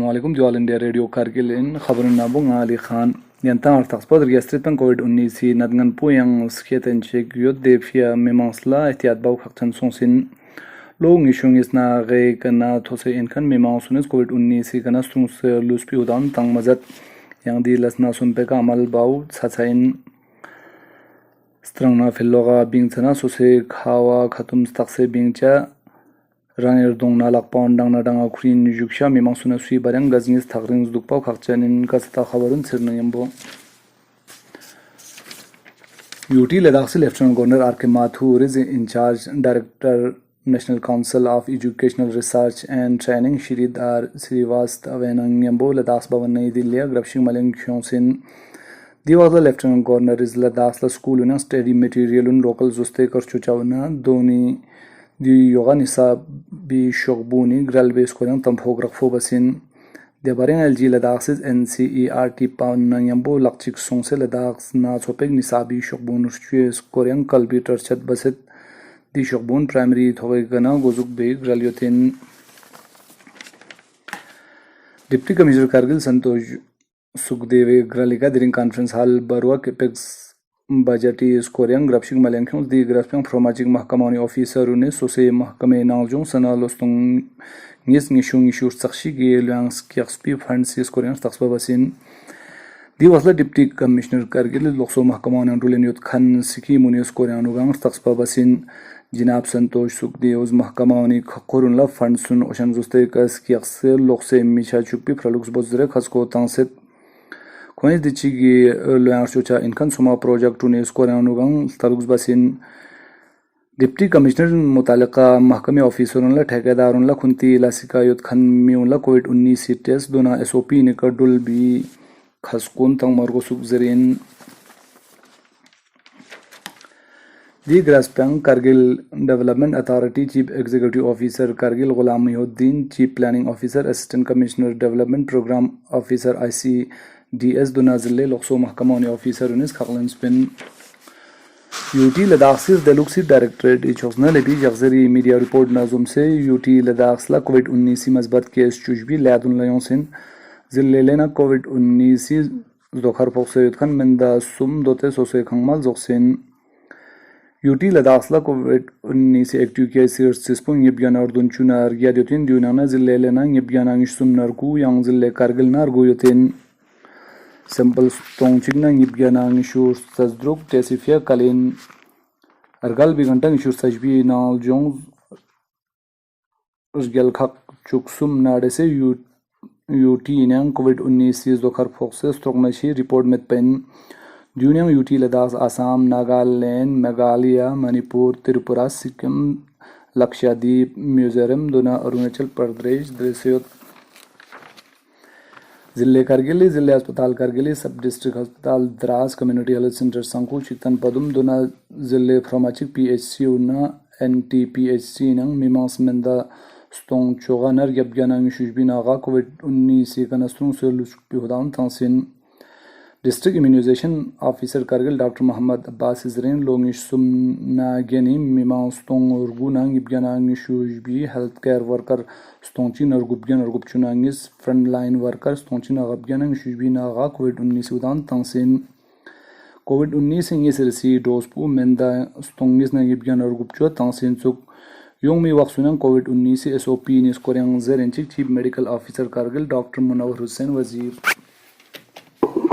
Assalamu alaikum di All India Radio Kargil in khabarun nabung Ali Khan yantan artaqspod riyastripan COVID-19 nadngan puyang sketen chek yod defia memangsla ihtiyat baw khakchan songsin lo ngishung isna ge kana those inkan memangsunes COVID-19 kana strungs luspi udan tang mazat yang di lasna sunpe ka amal baw chachain strangna filloga bingchana sose khawa khatum stakse bingcha Rangir dong nalak pawn dang na dang akurin yuksha memang suna sui barang gaznis thagring zdukpaw khakchanin kasata khabarun sirna yambo UT Ladakh Lieutenant Governor R.K. Mathur is in charge Director National Council of Educational Research and Training Shridhar Srivastavan yambo Ladakh Bhavan Nai Delhi Grabshing Maling Khonsin Diwala Lieutenant Governor is Ladakh School una study material un local zuste karchuchauna doni di yoga nisa bi shogbuni gral base ko tam phograph basin de bareng LG Ladakh NCERT pawn yambo lakchik song se Ladakh na chopek nisa bi shogbun chue korean computer chat baset di shogbun primary thoge gana gozuk be gral yotin Deputy Commissioner Kargil Santosh Sukhdeve gralika during conference hall barwa capex budgeti Korean grapshing malenkhung di grapshing fromaching mahkamani officer une sose mahkame naljung sana lostung ngis ngishung ishur sakshi ge langs kiaxpi funds Korean taxba basin di wasla deputy commissioner Kargil lokso mahkamani andulen yot khan siki munis Korean ugang taxba basin jinab Santosh Sukhdeve mahkamani khorun la funds sun oshan zuste kas kiaxse lokse micha chukpi pralux bozre khasko tangset Coins the Chigi Lanchocha in Consuma project to Neskoranugang, Starux Basin Deputy Commissioner Mutalaka Mahkame Officer on La Tagadarun La Kunti Lasika Yot Khan Miula COVID Unni Cites Dona SOP Nikadul B Kaskun Tang Margosuk Zerin The Graspang Kargil Development Authority Chief Executive Officer Kargil Ghulam Muhyiddin Chief Planning Officer Assistant Commissioner Development Program Officer IC DS Dunazille Lokso Mahkamani Officer Unis Khaklan Spin UT Ladakh Deluxe Directorate Ichosna Lebi Jaxeri Media Report Nazum se UT Ladakh la COVID-19 Mazbat Case Chujbi Ladun Layonsin Zillelena COVID-19 Zokhar Foksayut Khan Menda Sum Dote Sose Khangmal Zoksin UT Ladakh la COVID-19 Active Case Sispung Yibyan Ardun Chunar Gyadyotin Dunana Zillelena Yibyan Angishsum Nargu Yang Zille Kargil Nargu Yotin Simple Stong Chigna Yibgana Nishur Sazdruk Tesifia Kalin Argal Bigantang Shur Sajbi Nal Jones Gelkhak Chuksum Nadese UT Inang COVID-19 Zokhar Foxes Strongnashi Report Met Pen Dunyang UT Ladakh Assam Nagaland Meghalaya Manipur Tripura Sikkim Lakshadweep Mizoram Dona Arunachal Pradesh Dresayot Zille Kargili Zille Hospital Kargili Sub District Hospital Dras Community Health Center Sanku Chitan Padum Dona Zille Fromachik PHC Una NTPHC Nang Mimans Menda Stong Choganar Yabganang Shushbinaga COVID-19 Kanastung Selus Pihudan Tansin District Immunization Officer Kargil Dr. Muhammad Abbas Izrain Longish Sumna Geni Mimans Stong Urgunang Yabganang Shushbi Healthcare Worker Stonchin Urgubgan Urgubchunangis Frontline Worker Stonchin Agabganang Shushbinaga COVID-19 Udan Tansin COVID-19 Yesrisi Dospu Menda Stongis Nagibgan Urgubchua Tansin Suk Yongmi Waksunang COVID-19 SOP Nis Korean Zerenchik Chief Medical Officer Kargil Dr. Munawar Hussain Wazir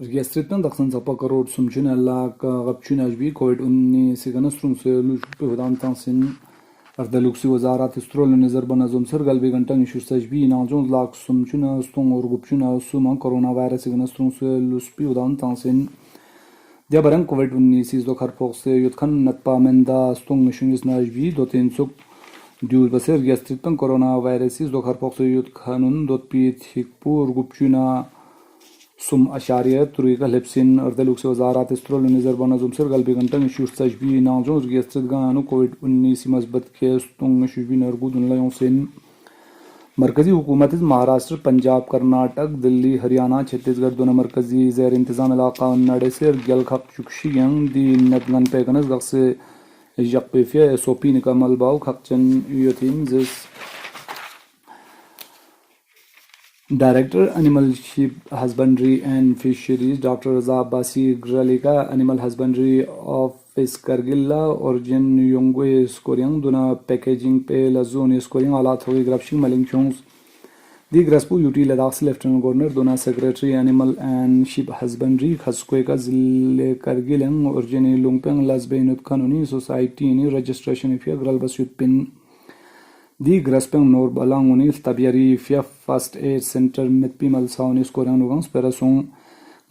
Registretten daxan sapa karor sumchuna la gapchuna ajbi COVID-19 sigana strumse lushpe hodam tansin ardaluksi wazarat istrol nazar banazum sergal begantan shursajbi inanjon lak sumchuna stung orgupchuna suma coronavirus sigana strumse lushpe hodam tansin diabaran COVID-19 is dokar pokse yutkan natpa menda stung mishunis najbi dotin suk diul baser registretten coronavirus is dokar pokse yutkanun dot pit hikpu orgupchuna سم اشاریه طریقه لبسین اردلوک سے وزارات استرول نظر بنظم سر قلبی گنٹن شوش تشبیه ناجون رگیسترد گانو Covid 19 مثبت case تنگ شوشبی نرگود انلیوں سن مرکزی حکومت مہاراشٹر پنجاب کرناٹک دلی ہریانہ چھتیس گڑھ دونوں مرکزی زیر انتظام علاقہ نڑے سے گل خق چکشی ینگ دی ندلن پیکنز گخ سے یقپیفیہ سوپی نکمل باو خقچن یوتین زس director animal sheep husbandry and fisheries doctor Raza Abbasi گرالیکا اینیمل ہسبنڈری آفس کرگل اورجن یونگوے اسکورینگ دونا پیکیجنگ پہ لزون اسکورینگ آلات ہوئی گرپشنگ ملنگ چونس دی گرسپو یوٹی لداخ سے لیفٹنٹ گورنر دونا secretary animal and sheep husbandry خسکوے کا ضلع کرگلنگ اورجن لونگپنگ لزبینت قانونی سوسائٹی نے رجسٹریشن فیا گرل بسیوت پن دی گرسپنگ نور بلانگونی تبیاری فیا فرسٹ ایڈ سینٹر متپی ملساونی اسکورینگ نوگنس پیرسون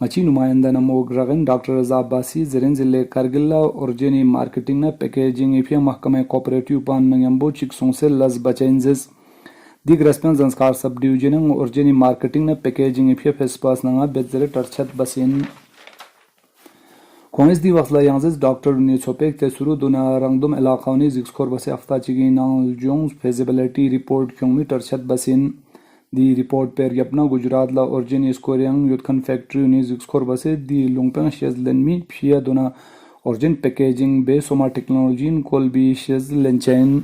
مچی نمائندہ نمو گرگن ڈاکٹر رضا عباسی زرین ضلع کرگل اورجنی مارکیٹنگ نہ پیکیجنگ فیا محکمہ کوپریٹیو پان نگمبو چکسوں سے لز بچینزز دی گرسپنگ زنسکار سب ڈیویژن اورجنی مارکیٹنگ نہ پیکیجنگ فیا فیس پاس نگا بیتزر ٹرچت بسین کونس دی وقت لایانزز ڈاکٹر نیچوپیک تیسرو دونا رنگدم علاقانی زکسکور بس افتہ چگی نال جونز فیزیبلیٹی رپورٹ کیونگی ترچت بسین دی رپورٹ پر یپنا گجرات لا اورجنی اسکورینگ یوتکن فیکٹری نی زکسکور بس دی لونگپنگ شیز لنمی پھیا دونا اورجن پیکیجنگ بے سوما ٹیکنالوجین کول بھی شیز لنچین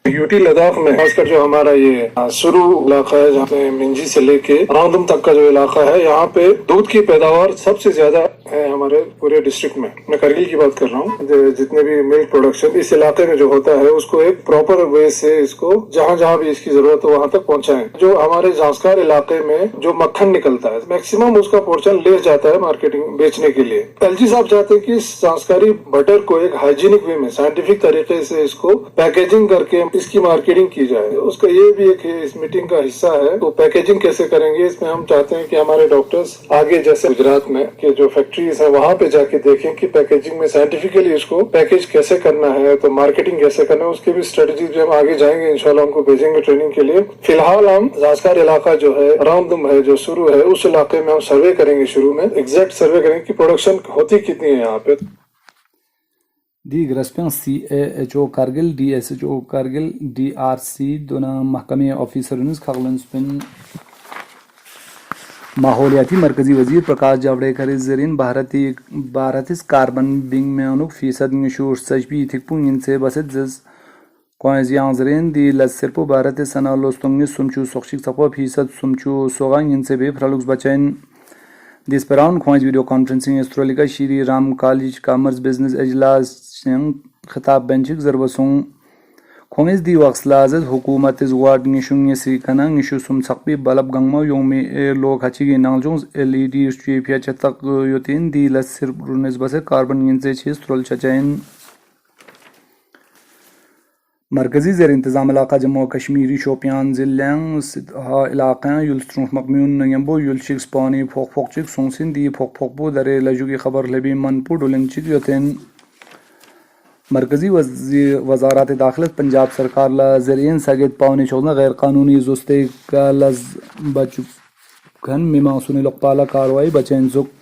یوٹی لداخ میں خاص کر جو ہمارا یہ سرو علاقہ ہے جہاں پہ منجی سے لے کے راندم تک کا جو علاقہ ہے یہاں پہ دودھ کی پیداوار سب سے زیادہ ہے ہمارے پورے ڈسٹرکٹ میں کرگل کی بات کر رہا ہوں. جتنے بھی ملک پروڈکشن اس علاقے میں جو ہوتا ہے اس کو ایک پراپر وے سے اس کو جہاں جہاں بھی اس کی ضرورت ہو وہاں تک پہنچائیں. جو ہمارے زانسکار علاقے میں جو مکھن نکلتا ہے میکسیمم اس کا پورشن لے جاتا ہے مارکیٹنگ بیچنے کے لیے. ایل جی صاحب چاہتے ہیں کہ اس زانسکاری بٹر کو ایک ہائیجینک وے میں سائنٹیفک طریقے سے اس کو پیکیجنگ کر کے اس کی مارکیٹنگ کی جائے. اس کا یہ بھی ایک اس میٹنگ کا حصہ ہے. تو پیکیجنگ کیسے کریں گے اس میں ہم چاہتے ہیں کہ ہمارے ڈاکٹرز آگے جیسے گجرات میں کہ جو فیکٹریز ہیں وہاں پہ جا کے دیکھیں کہ پیکیجنگ میں سائنٹیفکلی اس کو پیکیج کیسے کرنا ہے تو مارکیٹنگ کیسے کرنا ہے. اس کی بھی اسٹریٹجی جو ہم آگے جائیں گے انشاءاللہ ان کو بھیجیں گے ٹریننگ کے لیے. فی الحال ہم زانسکار علاقہ جو ہے رامدم ہے جو شروع ہے اس علاقے میں ہم سروے کریں گے. شروع میں ایگزیکٹ سروے کریں گے کہ پروڈکشن ہوتی کتنی ہے یہاں پہ. دی گرسپنگ C A H O Kargil D S H O Kargil D R C دونا محکمہ آفیسرنز خغلنسپن ماحولیاتی مرکزی وزیر پرکاش جاوڈیکر زرین بھارتس کاربن بنگ میانک فیصد نشور سجبی تھکپون ان سے بسد زز کوئنزیاں زرین دی لسرپو بھارت سنا لوستنگ سمچو سخشک سپو فیصد سمچو سوغان ان سے بے فرالوکس بچین. دیس پران خوانز ویڈیو کانفرنسنگ استرولیکا شیری رام کالج کامرس بزنس اجلاس خطاب بینچک ضربسوں کھونز دی وقت لازز حکومت زواد نشون یسی کنان نشو سم سقبی بلب گنگمو یومی لوگ ہچیگی نالجونز ایل ای ڈی شیفیا چتق یوتین دی لسر نسبت کاربن ینزے چیز ترول چچین. مرکزی زیر انتظام علاقہ جموں کشمیری شوپیان ضلع علاقہ یلسٹرون مقمیون نگمبو یلشکس پانی پھوک پھوک چک سونسن دی پھوک پھوک بو درے لجو کی خبر لبی من پو ڈولنگ چک یوتین. مرکزی وزارت داخلت پنجاب سرکار لا زرین سگت پاؤنی چوزنا غیر قانونی زوستے کا لز بچکن میمانسونی لقپالا کاروائی بچین زک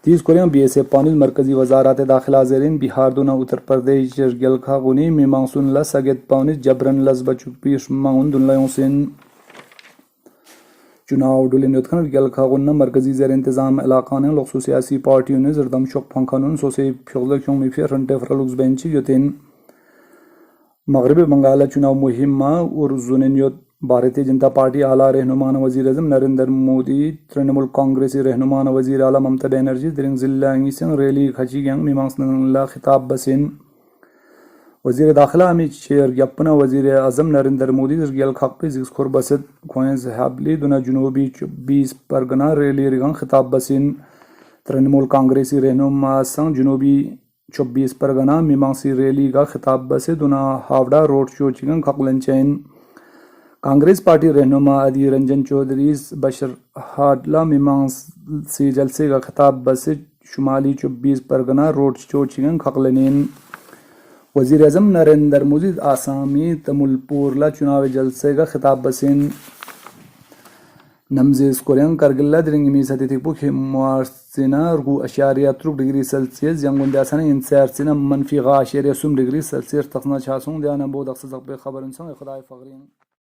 تیز کوریاں بی ایس اے پانل مرکزی وزارت داخلہ زرین بہار دونا اتر پردیش گلکھا غنی میمانسون لا سگت پاؤنی جبرن لز بچک پیش مانگون دن لیوں سین چناؤ ڈولین یتکن گلکھا غنہ مرکزی زیر انتظام علاقہ نے لخصو سیاسی پارٹیوں نے زردم شک پھنکانون سوسے پھیغلہ کیوں میں پھر رنٹے فرالوکس بینچی یوتین مغربی بنگالہ چناؤ مہم اور زونین یوت بھارتیہ جنتا پارٹی اعلیٰ رہنمان وزیر اعظم نریندر مودی ترنمول کانگریسی رہنمان وزیر اعلیٰ ممتا بینرجی درنگ ضلع انگی سنگ ریلی کھچی گینگ میمانسن لا خطاب بسین وزیر داخلہ امیت شیر یپنا وزیر اعظم نریندر مودی زرگیل خاقی زیگس خور بسد کوئنز حابلی دونا جنوبی 24 پرگنا ریلی ریگان خطاب بسین ترنمول کانگریسی رہنما سنگ جنوبی 24 پرگنا میمانسی ریلی کا خطاب بسے دونا ہاوڑا روڈ شو چگن خقلن چین کانگریس پارٹی رہنما ادی رنجن چودھری بشر ہاڈلا میمانسی جلسے کا خطاب بسے شمالی 24 پرگنا روڈ شو چگن خقلنین وزیر اعظم نریندر مودی آسامی تمل پورلا چناو جلسے کا خطاب بسین نمزیز کورین کرگلہ درنگمی ساتھی پوکھ موارسینا رگو اشاریہ 3 ڈگری سلسیس ینگون دیاسانا انسیار سینا منفی غا اشاریہ 3 ڈگری سلسیس تخنا چھاسون دیانا بود اقصد اقبی خبر انسان خدای فغرین